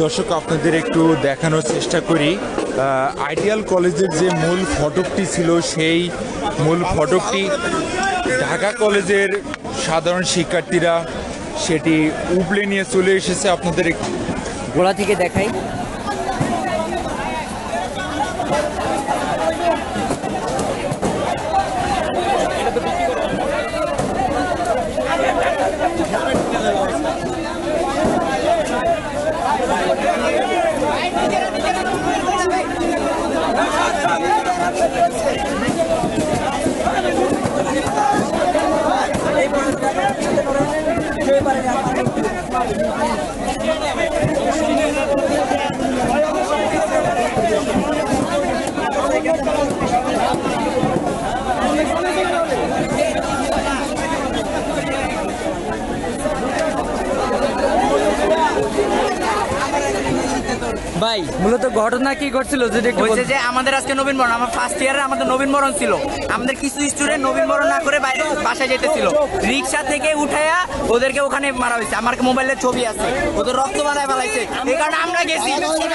দর্শক আপনাদের একটু দেখানোর চেষ্টা করি আইডিয়াল কলেজের যে মূল ফটকটি ছিল সেই মূল ফটকটি ঢাকা কলেজের সাধারণ শিক্ষার্থীরা সেটি উপড়ে নিয়ে চলে এসেছে। আপনাদের গোড়া থেকে দেখাই। ভাই মূলত ঘটনা কি ঘটছিল যে আমাদের আজকে নবীনবরণ, আমার ফার্স্ট ইয়ারে আমাদের নবীনবরণ ছিল। আমাদের কিছু স্টুডেন্ট নবীনবরণ না করে বাইরে বাসায় যেতেছিল, রিক্সা থেকে উঠাইয়া ওদেরকে ওখানে মারা হয়েছে। আমার মোবাইলের ছবি আছে, ওদের রক্ত বাড়ায় ফেলাইছে। এই কারণে আমরা গেছি,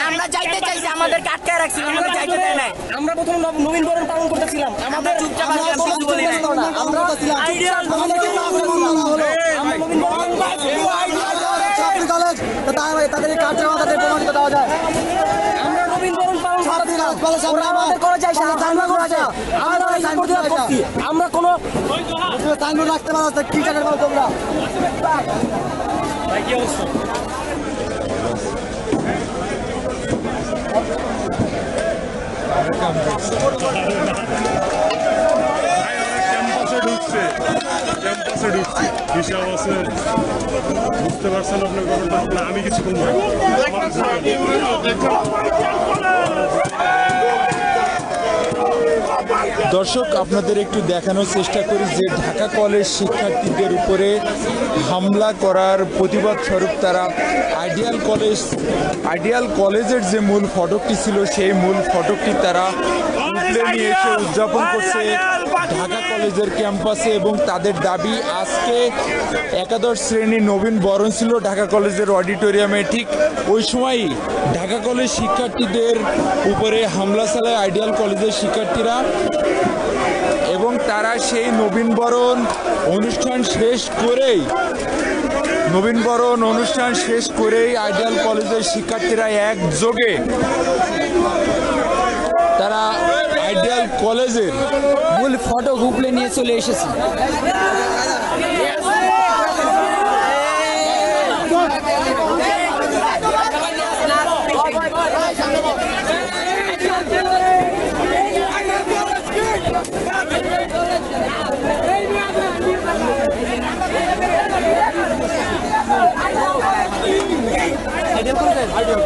আমরা যাইতে চাইছি, আমাদেরকে আটকায় রাখছিল, আমাদের যাইতে দেয় নাই। আমরা প্রথমে নবীনবরণ পালন করতেছিলাম, আমাদের চুপচাপ আসলাম, কিছু বলি নাই। আমরা আইডিয়াল তাদের কার্যক্রম তাদের প্রমাণিত দেওয়া যায়। আমরা নবীনবরণ পালন আমরা কোনো সাইনবোর্ড রাখতে পারো কি টাকার পাবো তোমরা। হিসাব আছে, বুঝতে পারছেন আপনার ব্যাপারটা। আমি কিছু বলবো। দর্শক আপনাদের একটু দেখানোর চেষ্টা করি যে ঢাকা কলেজ শিক্ষার্থীদের উপরে হামলা করার প্রতিবাদ স্বরূপ তারা আইডিয়াল কলেজের যে মূল ফটকটি ছিল সেই মূল ফটকটি তারা তুলে নিয়ে এসে উদযাপন করছে ঢাকা কলেজের ক্যাম্পাসে। এবং তাদের দাবি আজকে একাদশ শ্রেণীর নবীন বরণ ছিল ঢাকা কলেজের অডিটোরিয়ামে, ঠিক ওই সময়ই ঢাকা কলেজ শিক্ষার্থীদের উপরে হামলা চালায় আইডিয়াল কলেজের শিক্ষার্থীরা। এবং তারা সেই নবীনবরণ অনুষ্ঠান শেষ করেই আইডিয়াল কলেজের শিক্ষার্থীরা একযোগে তারা আইডিয়াল কলেজের মূল ফটক উপড়ে নিয়ে চলে এসেছে। আইডিয়াল